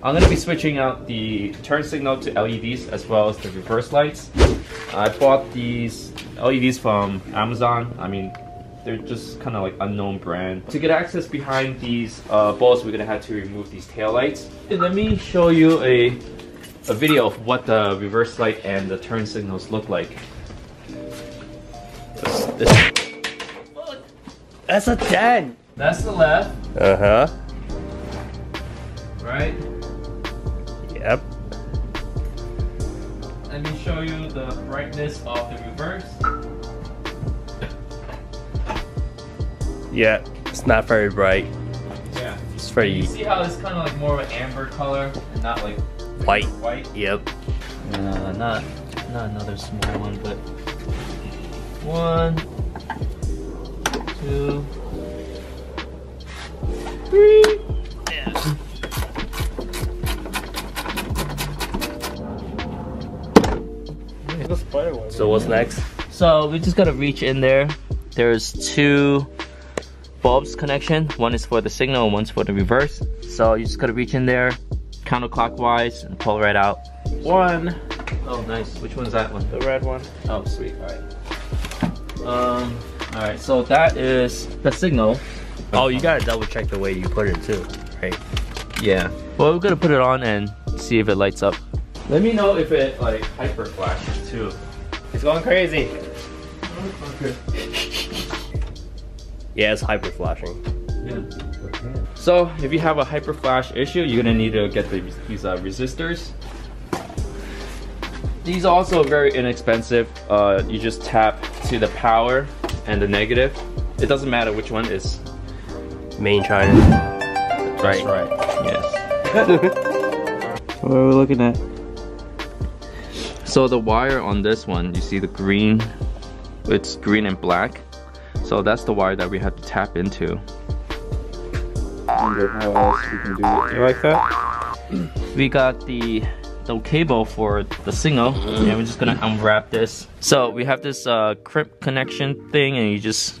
I'm gonna be switching out the turn signal to LEDs as well as the reverse lights. I bought these LEDs from Amazon. I mean, they're just kind of like unknown brand. To get access behind these bulbs, we're gonna have to remove these tail lights. And let me show you a video of what the reverse light and the turn signals look like. That's a 10. That's the left. Uh-huh. Right? Yep. Let me show you the brightness of the reverse. Yeah, it's not very bright. Yeah. It's very You see how it's kind of like more of an amber color and not like white. White? Yep. Not another small one, but 1, 2, 3. Yeah. So what's next? So we just gotta reach in there. There's 2 bulbs connection. One is for the signal and one's for the reverse. So you just gotta reach in there counterclockwise and pull right out. 1. Oh, nice. Which one's that one? The red one. Oh, sweet. All right. So that is the signal. Oh, you gotta double check the way you put it too, right? Yeah. Well, we're gonna put it on and see if it lights up. Let me know if it like hyper flashes too. It's going crazy. Okay. Yeah, it's hyper flashing. Yeah. So if you have a hyper flash issue, you're gonna need to get these resistors. These are also very inexpensive. You just tap to the power and the negative. It doesn't matter which one is. Main China. That's right. Yes. What are we looking at? So the wire on this one, you see the green, it's green and black. So that's the wire that we have to tap into. I wonder how else we can do it. You like that? We got the cable for the signal, and we're just gonna unwrap this. So we have this crimp connection thing, and you just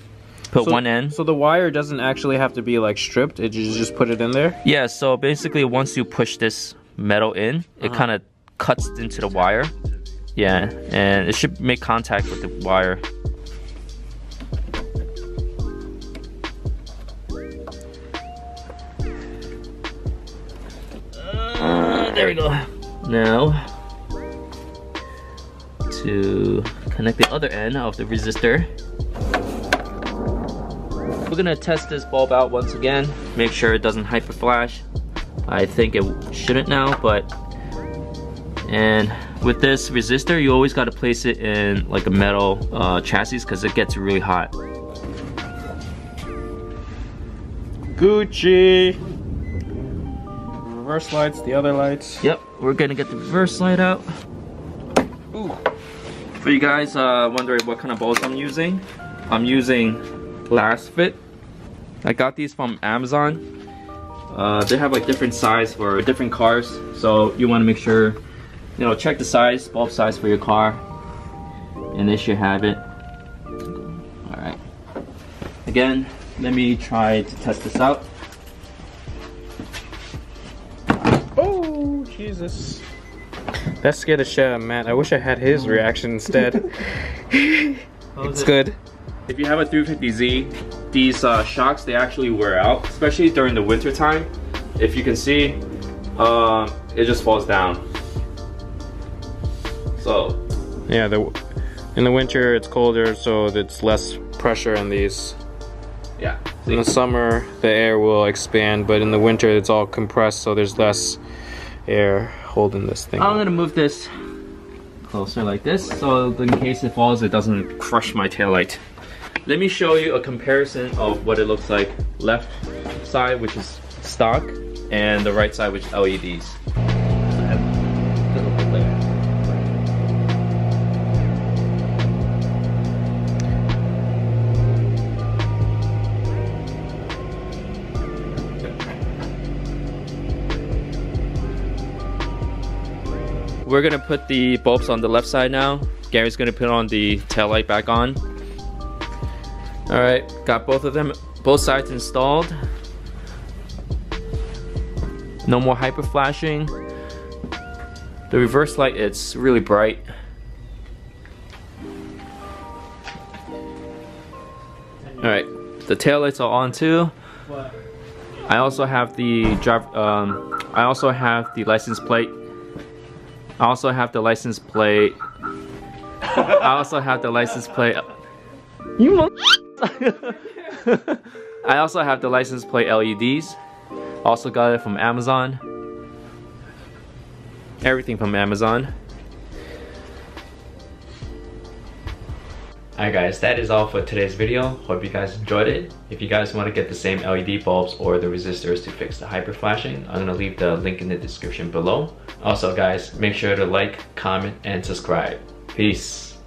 put one end. So the wire doesn't actually have to be like stripped, you just put it in there? Yeah, so basically once you push this metal in, it kind of cuts into the wire. Yeah, and it should make contact with the wire. There we go. Now, to connect the other end of the resistor, we're gonna test this bulb out once again, make sure it doesn't hyper flash. I think it shouldn't now, and with this resistor, you always gotta place it in like a metal chassis because it gets really hot. Gucci! Reverse lights, the other lights. Yep, we're gonna get the reverse light out. Ooh. For you guys wondering what kind of bulbs I'm using glass fit. I got these from Amazon. They have like different size for different cars, so you want to make sure, you know, check the size, bulb size for your car, and they should have it. All right. Again, let me try to test this out. Oh, Jesus. That scared the shit out of Matt. I wish I had his reaction instead. It's good. If you have a 350Z, these shocks, they actually wear out, especially during the winter time. If you can see, it just falls down. So yeah, in the winter it's colder, so it's less pressure in these. Yeah. In the summer the air will expand, but in the winter it's all compressed, so there's less air holding this thing. I'm gonna move this closer like this, so in case it falls, it doesn't crush my taillight. Let me show you a comparison of what it looks like left side, which is stock, and the right side, which is LEDs. We're gonna put the bulbs on the left side now. Gary's gonna put on the tail light back on. All right, got both sides installed. No more hyper flashing. The reverse light, it's really bright. Alright, the tail lights are on too. I also have the I also have the license plate. I also have the license plate. I also have the license plate. You I also have the license plate LEDs. Also got it from Amazon. Everything from Amazon. Alright guys, that is all for today's video. Hope you guys enjoyed it. If you guys want to get the same LED bulbs or the resistors to fix the hyper flashing, I'm going to leave the link in the description below. Also guys, make sure to like, comment, and subscribe. Peace.